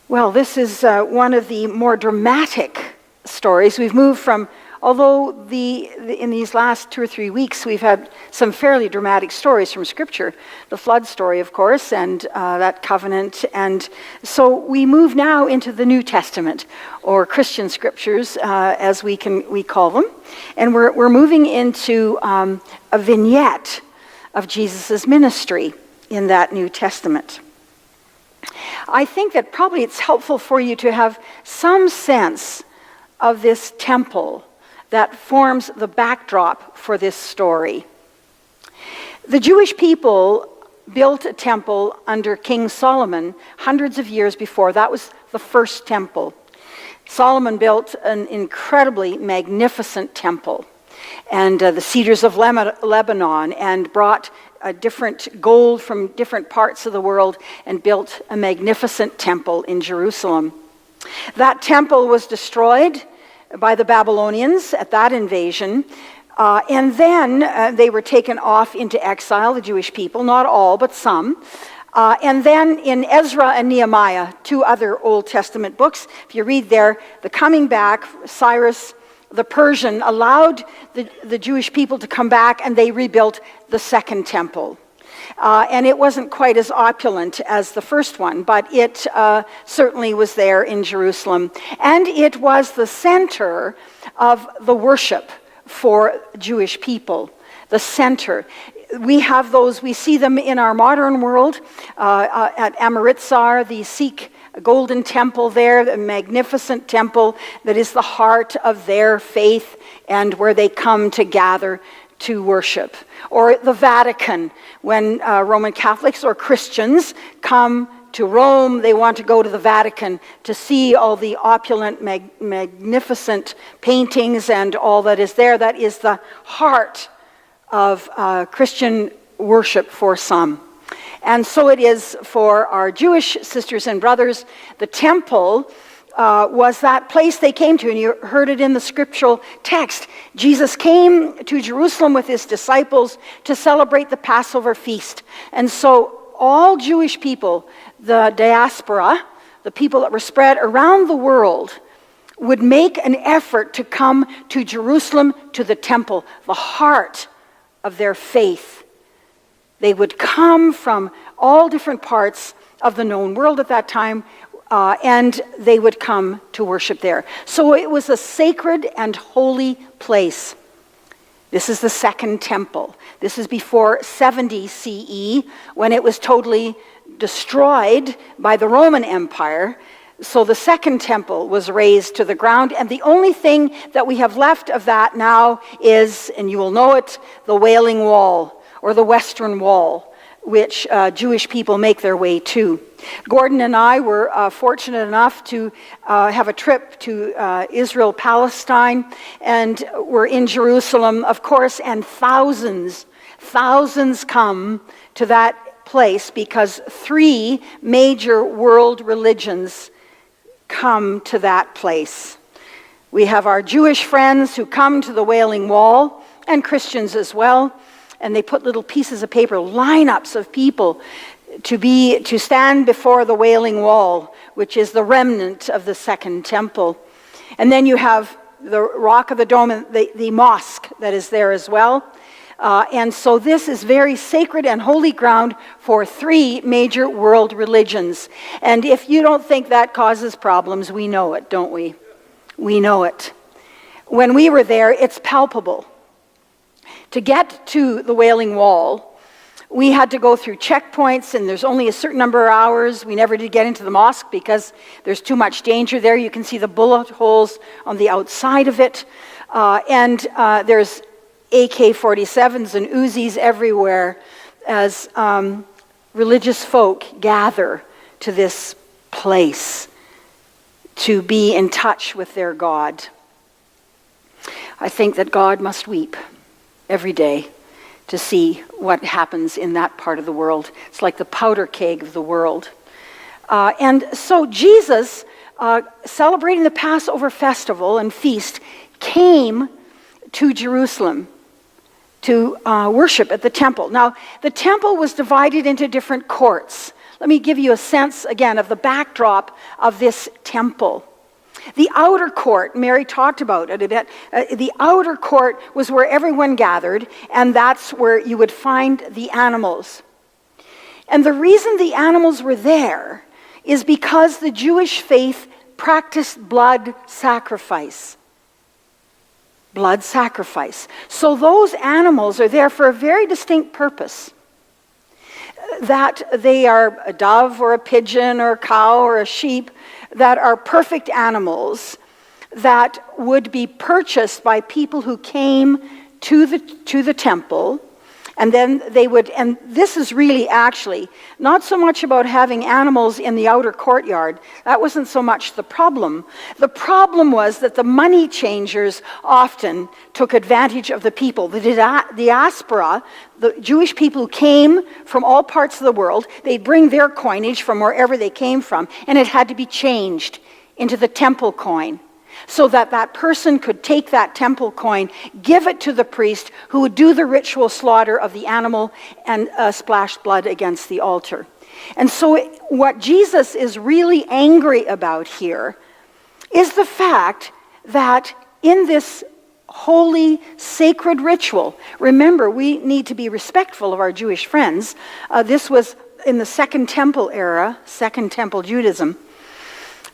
Well, this is one of the more dramatic stories. We've moved from, although in these last 2 or 3 weeks we've had some fairly dramatic stories from Scripture, the flood story, of course, and that covenant, and so we move now into the New Testament, or Christian Scriptures, as we call them, and we're moving into a vignette of Jesus' ministry in that New Testament. I think that probably it's helpful for you to have some sense of this temple that forms the backdrop for this story. The Jewish people built a temple under King Solomon hundreds of years before. That was the first temple. Solomon built an incredibly magnificent temple, and the cedars of Lebanon, and brought different gold from different parts of the world and built a magnificent temple in Jerusalem. That temple was destroyed by the Babylonians at that invasion, and then they were taken off into exile, the Jewish people, not all, but some. And then in Ezra and Nehemiah, 2 other Old Testament books, if you read there, the coming back, Cyrus the Persian allowed the Jewish people to come back, and they rebuilt the second temple. And it wasn't quite as opulent as the first one, but it certainly was there in Jerusalem. And it was the center of the worship for Jewish people, the center. We have those, we see them in our modern world, at Amritsar, the Sikh golden temple there, the magnificent temple that is the heart of their faith and where they come to gather to worship. Or the Vatican, when Roman Catholics or Christians come to Rome, they want to go to the Vatican to see all the opulent, magnificent paintings and all that is there. That is the heart of Christian worship for some. And so it is for our Jewish sisters and brothers. The temple was that place they came to, and you heard it in the scriptural text. Jesus came to Jerusalem with his disciples to celebrate the Passover feast. And so all Jewish people, the diaspora, the people that were spread around the world, would make an effort to come to Jerusalem, to the temple, the heart of their faith. They would come from all different parts of the known world at that time, and they would come to worship there. So it was a sacred and holy place. This is the second temple. This is before 70 CE, when it was totally destroyed by the Roman Empire. So the second temple was razed to the ground, and the only thing that we have left of that now is, and you will know it, the Wailing Wall, or the Western Wall, which Jewish people make their way to. Gordon and I were fortunate enough to have a trip to Israel, Palestine, and we're in Jerusalem, of course, and thousands come to that place because 3 major world religions come to that place. We have our Jewish friends who come to the Wailing Wall, and Christians as well. And they put little pieces of paper, lineups of people to stand before the Wailing Wall, which is the remnant of the second temple. And then you have the Rock of the Dome, and the mosque that is there as well. And so this is very sacred and holy ground for 3 major world religions. And if you don't think that causes problems, we know it, don't we? We know it. When we were there, it's palpable. To get to the Wailing Wall, we had to go through checkpoints, and there's only a certain number of hours. We never did get into the mosque because there's too much danger there. You can see the bullet holes on the outside of it. And there's AK-47s and Uzis everywhere as religious folk gather to this place to be in touch with their God. I think that God must weep every day to see what happens in that part of the world. It's like the powder keg of the world. And so Jesus, celebrating the Passover festival and feast, came to Jerusalem to worship at the temple. Now, the temple was divided into different courts, let me give you a sense, again, of the backdrop of this temple. The outer court, Mary talked about it a bit. The outer court was where everyone gathered, and that's where you would find the animals. And the reason the animals were there is because the Jewish faith practiced blood sacrifice. Blood sacrifice. So those animals are there for a very distinct purpose. That they are a dove or a pigeon or a cow or a sheep that are perfect animals that would be purchased by people who came to the temple. And then they would, and this is really actually not so much about having animals in the outer courtyard. That wasn't so much the problem. The problem was that the money changers often took advantage of the people. The diaspora, the Jewish people who came from all parts of the world, they'd bring their coinage from wherever they came from, and it had to be changed into the temple coin, so that that person could take that temple coin, give it to the priest who would do the ritual slaughter of the animal and splash blood against the altar. And so what Jesus is really angry about here is the fact that in this holy, sacred ritual, remember, we need to be respectful of our Jewish friends. This was in the Second Temple era, Second Temple Judaism.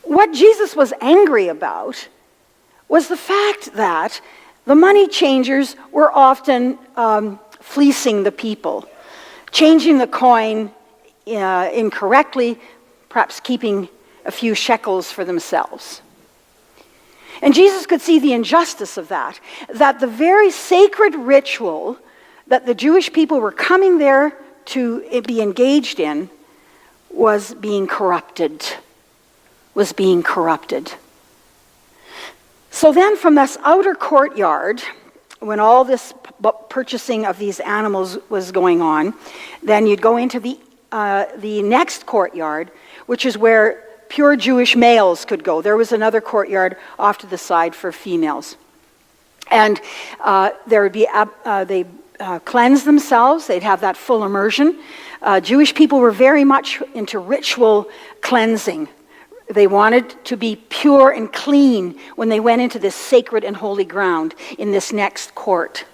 What Jesus was angry about was the fact that the money changers were often fleecing the people, changing the coin incorrectly, perhaps keeping a few shekels for themselves. And Jesus could see the injustice of that the very sacred ritual that the Jewish people were coming there to be engaged in was being corrupted. So then from this outer courtyard, when all this purchasing of these animals was going on, then you'd go into the next courtyard, which is where pure Jewish males could go. There was another courtyard off to the side for females. And there would be, they cleanse themselves, they'd have that full immersion. Jewish people were very much into ritual cleansing. They wanted to be pure and clean when they went into this sacred and holy ground in this next court.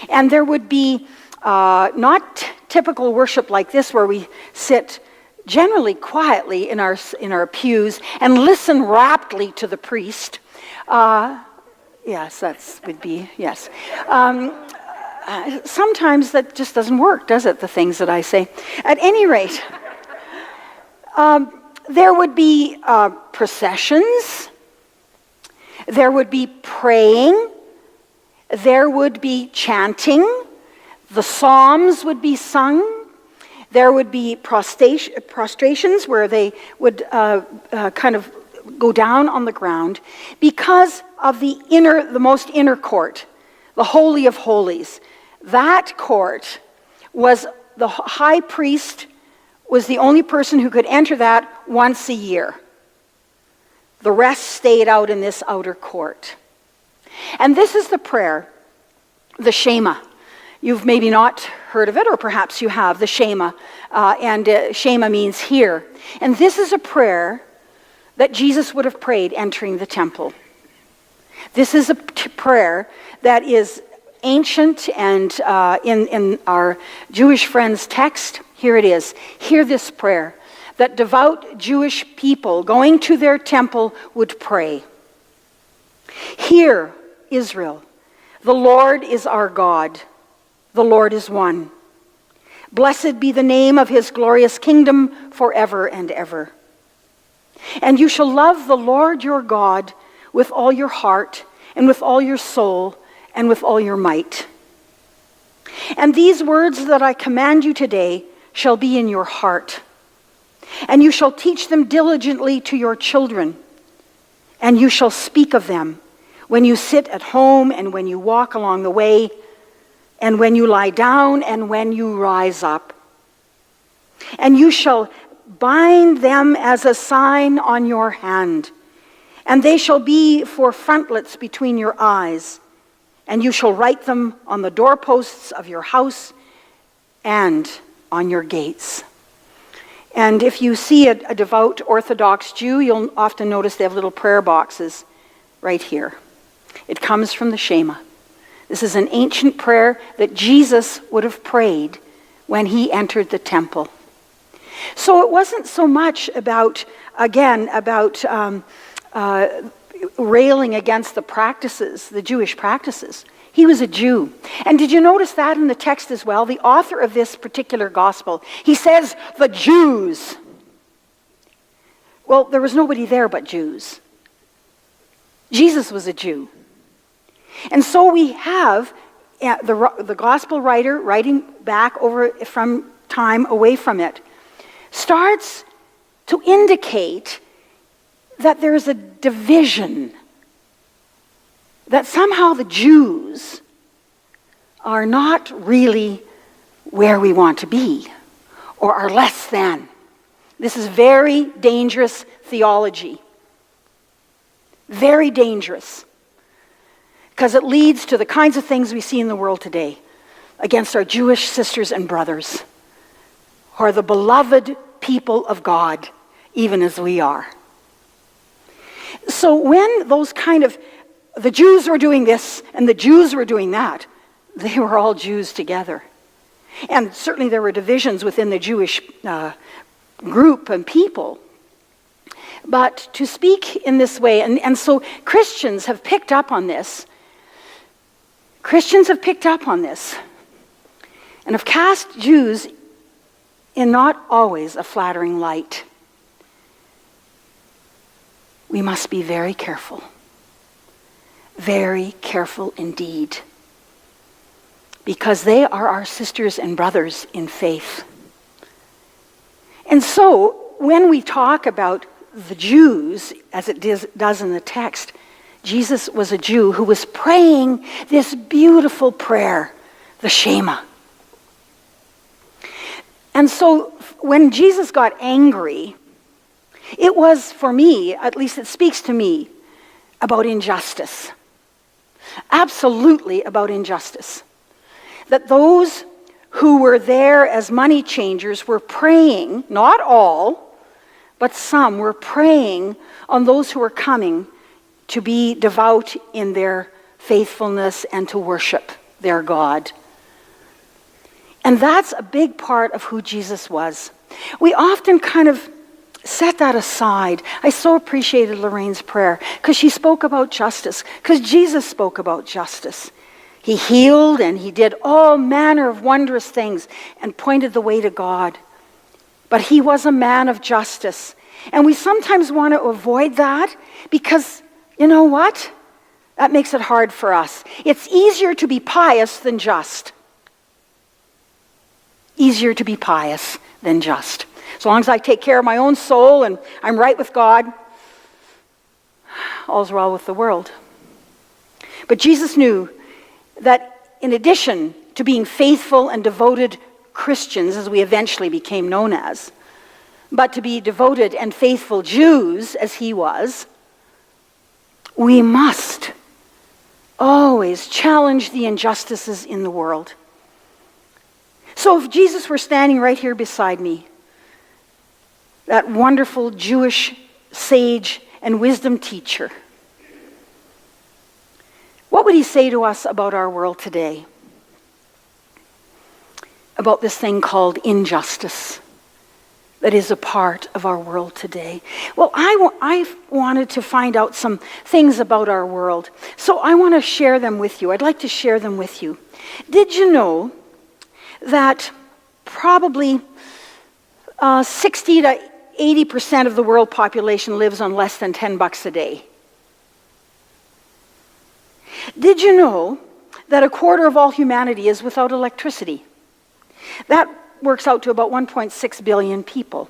And there would be not typical worship like this where we sit generally quietly in our pews and listen raptly to the priest. Yes, that would be, yes. Sometimes that just doesn't work, does it, the things that I say? At any rate, there would be processions, there would be praying, there would be chanting, the psalms would be sung, there would be prostrations where they would kind of go down on the ground because of the most inner court, the Holy of Holies. That court was the high priest was the only person who could enter that once a year. The rest stayed out in this outer court. And this is the prayer, the Shema. You've maybe not heard of it, or perhaps you have, the Shema. Shema means hear. And this is a prayer that Jesus would have prayed entering the temple. This is a prayer that is ancient, and in our Jewish friends' text, here it is. Hear this prayer that devout Jewish people going to their temple would pray. Hear, Israel, the Lord is our God. The Lord is one. Blessed be the name of his glorious kingdom forever and ever. And you shall love the Lord your God with all your heart and with all your soul and with all your might. And these words that I command you today shall be in your heart, and you shall teach them diligently to your children, and you shall speak of them when you sit at home and when you walk along the way, and when you lie down and when you rise up. And you shall bind them as a sign on your hand, and they shall be for frontlets between your eyes, and you shall write them on the doorposts of your house and on your gates. And if you see a devout Orthodox Jew, you'll often notice they have little prayer boxes right here. It comes from the Shema. This is an ancient prayer that Jesus would have prayed when he entered the temple. So it wasn't so much about railing against the practices, the Jewish practices. He was a Jew. And did you notice that in the text as well? The author of this particular gospel, he says, the Jews. Well, there was nobody there but Jews. Jesus was a Jew. And so we have the gospel writer writing back over from time away from it, starts to indicate that there is a division, that somehow the Jews are not really where we want to be, or are less than. This is very dangerous theology. Very dangerous. Because it leads to the kinds of things we see in the world today against our Jewish sisters and brothers, who are the beloved people of God, even as we are. So when those kind of, the Jews were doing this and the Jews were doing that, they were all Jews together. And certainly there were divisions within the Jewish group and people. But to speak in this way, and so Christians have picked up on this. Christians have picked up on this and have cast Jews in not always a flattering light. We must be very careful indeed, because they are our sisters and brothers in faith. And so when we talk about the Jews, as it does in the text, Jesus was a Jew who was praying this beautiful prayer, the Shema. And so when Jesus got angry, it was, for me, at least it speaks to me, about injustice. Absolutely about injustice. That those who were there as money changers were preying, not all, but some were preying on those who were coming to be devout in their faithfulness and to worship their God. And that's a big part of who Jesus was. We often kind of set that aside. I so appreciated Lorraine's prayer because she spoke about justice, because Jesus spoke about justice. He healed and he did all manner of wondrous things and pointed the way to God. But he was a man of justice. And we sometimes want to avoid that because, you know what? That makes it hard for us. It's easier to be pious than just. Easier to be pious than just. As long as I take care of my own soul and I'm right with God, all's well with the world. But Jesus knew that in addition to being faithful and devoted Christians, as we eventually became known as, but to be devoted and faithful Jews, as he was, we must always challenge the injustices in the world. So if Jesus were standing right here beside me, that wonderful Jewish sage and wisdom teacher, what would he say to us about our world today? About this thing called injustice that is a part of our world today. Well, I wanted to find out some things about our world, so I want to share them with you. I'd like to share them with you. Did you know that probably 60 to 80% of the world population lives on less than $10 a day? Did you know that a quarter of all humanity is without electricity? That works out to about 1.6 billion people.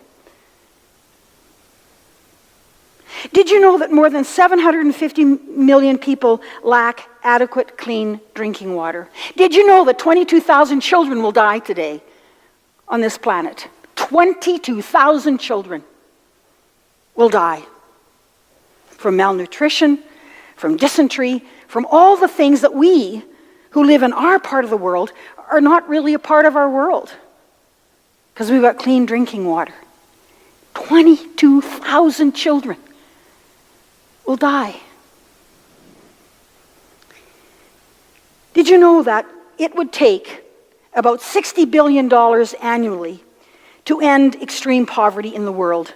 Did you know that more than 750 million people lack adequate, clean drinking water? Did you know that 22,000 children will die today on this planet? 22,000 children will die from malnutrition, from dysentery, from all the things that we who live in our part of the world are not really a part of our world, because we've got clean drinking water. 22,000 children will die. Did you know that it would take about $60 billion annually to end extreme poverty in the world?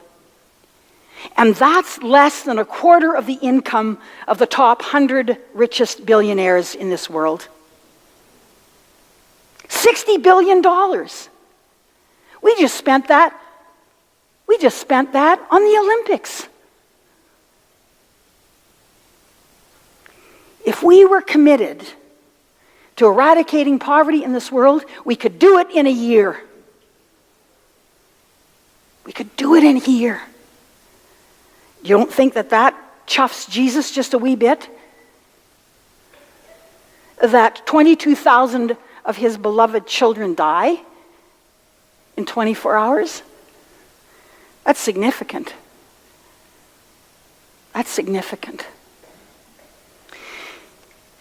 And that's less than a quarter of the income of the top 100 richest billionaires in this world. $60 billion. We just spent that on the Olympics. If we were committed to eradicating poverty in this world, we could do it in a year. We could do it in a year. You don't think that chuffs Jesus just a wee bit? That 22,000 of his beloved children die in 24 hours? That's significant. That's significant.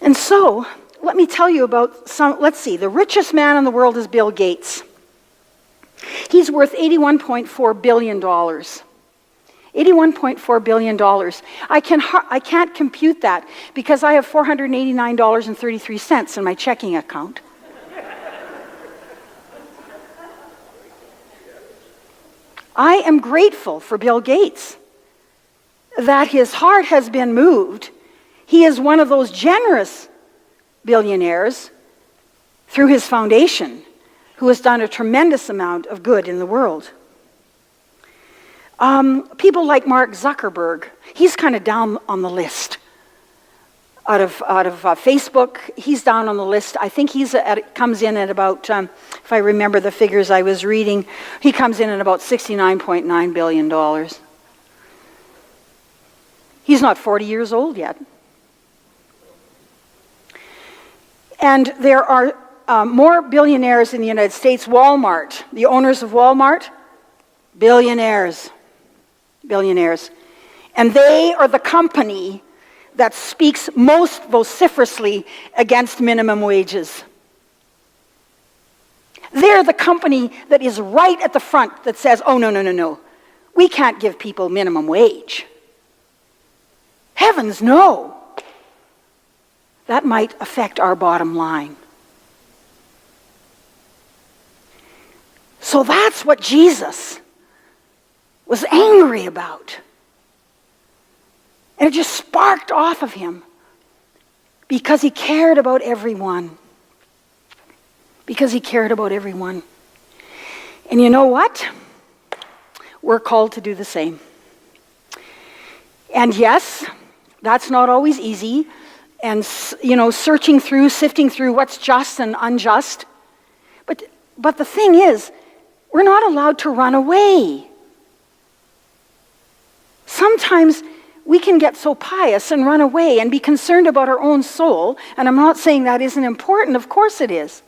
And so, let me tell you about the richest man in the world is Bill Gates. He's worth $81.4 billion. $81.4 billion. I can't compute that because I have $489.33 in my checking account. I am grateful for Bill Gates that his heart has been moved. He is one of those generous billionaires through his foundation who has done a tremendous amount of good in the world. People like Mark Zuckerberg, he's kind of down on the list. Out of Facebook, he's down on the list. I think comes in at about, if I remember the figures I was reading, he comes in at about $69.9 billion. He's not 40 years old yet. And there are more billionaires in the United States. Walmart, the owners of Walmart, billionaires. And they are the company that speaks most vociferously against minimum wages. They're the company that is right at the front that says, oh, no. We can't give people minimum wage. Heavens, no. That might affect our bottom line. So that's what Jesus was angry about. And it just sparked off of him because he cared about everyone. Because he cared about everyone. And you know what? We're called to do the same. And yes, that's not always easy. And, sifting through what's just and unjust. But the thing is, we're not allowed to run away. Sometimes we can get so pious and run away and be concerned about our own soul. And I'm not saying that isn't important. Of course it is.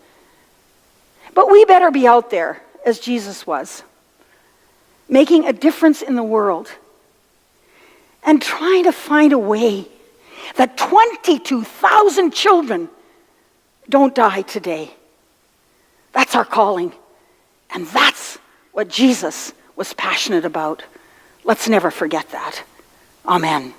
But we better be out there, as Jesus was, making a difference in the world and trying to find a way that 22,000 children don't die today. That's our calling. And that's what Jesus was passionate about. Let's never forget that. Amen.